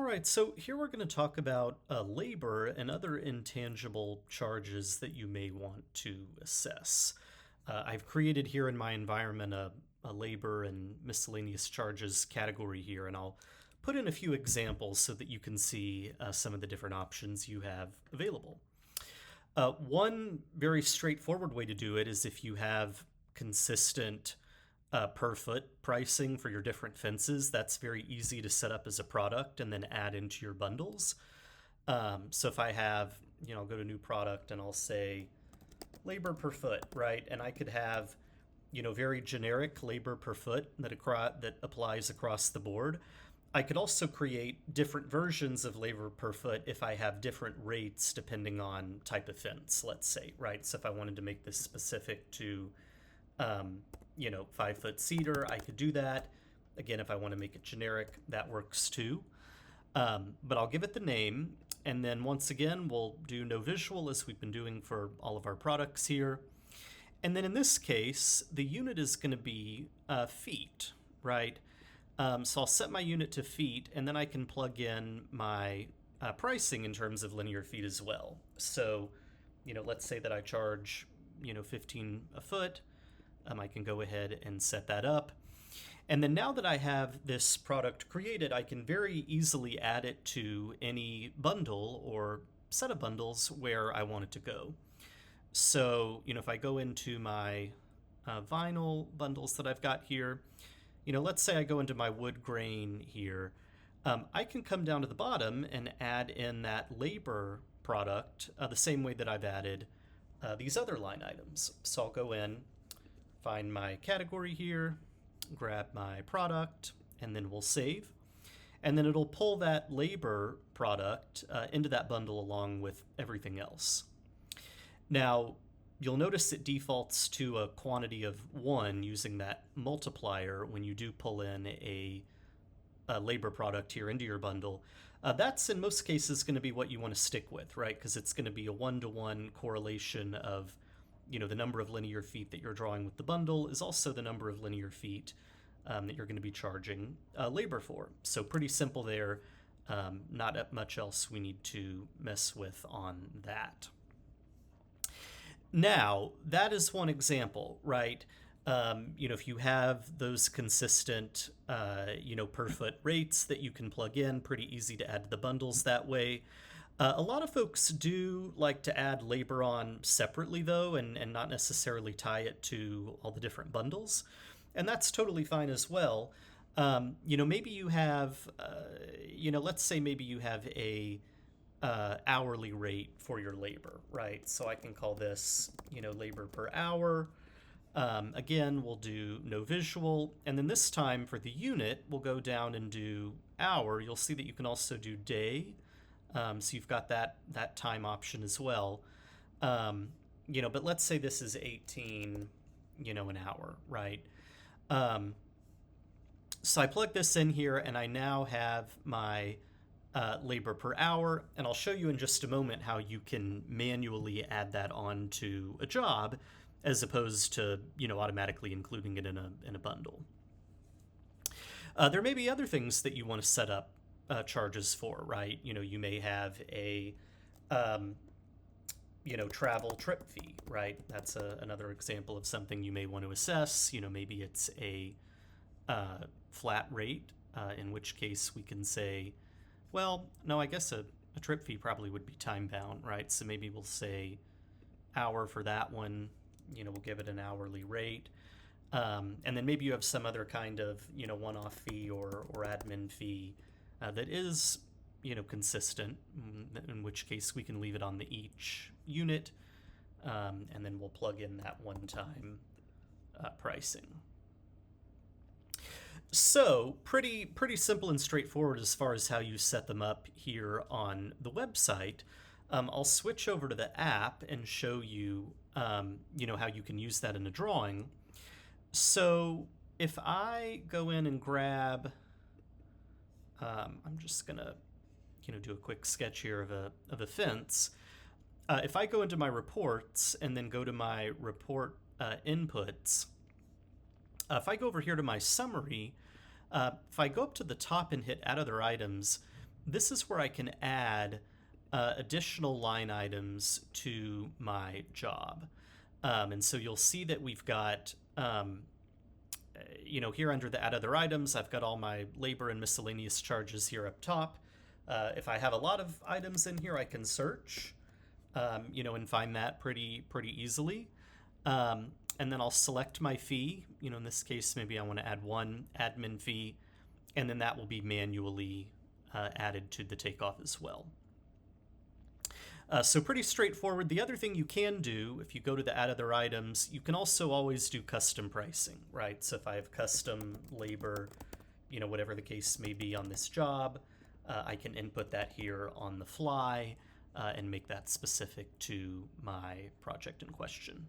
right, so here we're going to talk about labor and other intangible charges that you may want to assess. I've created here in my environment a labor and miscellaneous charges category here, and I'll put in a few examples so that you can see some of the different options you have available. One very straightforward way to do it is if you have consistent per foot pricing for your different fences. That's very easy to set up as a product and then add into your bundles. So if I have, I'll go to new product and I'll say labor per foot, right? And I could have, very generic labor per foot that applies across the board. I could also create different versions of labor per foot if I have different rates depending on type of fence, let's say, right? So if I wanted to make this specific to 5 foot cedar, I could do that. Again, if I want to make it generic, that works too. But I'll give it the name. And then once again, we'll do no visual as we've been doing for all of our products here. And then in this case, the unit is going to be feet, right? So I'll set my unit to feet, and then I can plug in my pricing in terms of linear feet as well. So, let's say that I charge, 15 a foot. I can go ahead and set that up. And then now that I have this product created, I can very easily add it to any bundle or set of bundles where I want it to go. So, if I go into my vinyl bundles that I've got here, let's say I go into my wood grain here, I can come down to the bottom and add in that labor product the same way that I've added these other line items. So I'll go in, find my category here, grab my product, and then we'll save. And then it'll pull that labor product into that bundle along with everything else. Now, you'll notice it defaults to a quantity of 1 using that multiplier when you do pull in a labor product here into your bundle. That's in most cases going to be what you want to stick with, right? Because it's going to be a 1-to-1 correlation of the number of linear feet that you're drawing with the bundle is also the number of linear feet that you're going to be charging labor for. So pretty simple there. Not much else we need to mess with on that. Now, that is one example, right? If you have those consistent, per foot rates that you can plug in, pretty easy to add to the bundles that way. A lot of folks do like to add labor on separately, though, and not necessarily tie it to all the different bundles. And that's totally fine as well. Maybe you have, let's say maybe you have a hourly rate for your labor, right? So I can call this, labor per hour. Again, we'll do no visual. And then this time for the unit, we'll go down and do hour. You'll see that you can also do day. So you've got that time option as well. But let's say this is 18, an hour, right? So I plug this in here and I now have my labor per hour. And I'll show you in just a moment how you can manually add that onto a job as opposed to, automatically including it in a bundle. There may be other things that you want to set up charges for, right? You may have a, travel trip fee, right? That's another example of something you may want to assess. Maybe it's a flat rate, in which case we can say, well, no, I guess a trip fee probably would be time bound, right? So maybe we'll say hour for that one, we'll give it an hourly rate. And then maybe you have some other kind of, one-off fee or admin fee that is, consistent, in which case we can leave it on each unit, and then we'll plug in that one-time pricing. So pretty simple and straightforward as far as how you set them up here on the website. I'll switch over to the app and show you, how you can use that in a drawing. So if I go in and grab, I'm just gonna, do a quick sketch here of a fence. If I go into my reports and then go to my report inputs, if I go over here to my summary, if I go up to the top and hit add other items, this is where I can add additional line items to my job. And so you'll see that we've got, here under the add other items, I've got all my labor and miscellaneous charges here up top. If I have a lot of items in here, I can search, and find that pretty easily. And then I'll select my fee. In this case, maybe I want to add one admin fee, and then that will be manually added to the takeoff as well. So pretty straightforward. The other thing you can do, if you go to the add other items, you can also always do custom pricing, right? So if I have custom labor, whatever the case may be on this job, I can input that here on the fly and make that specific to my project in question.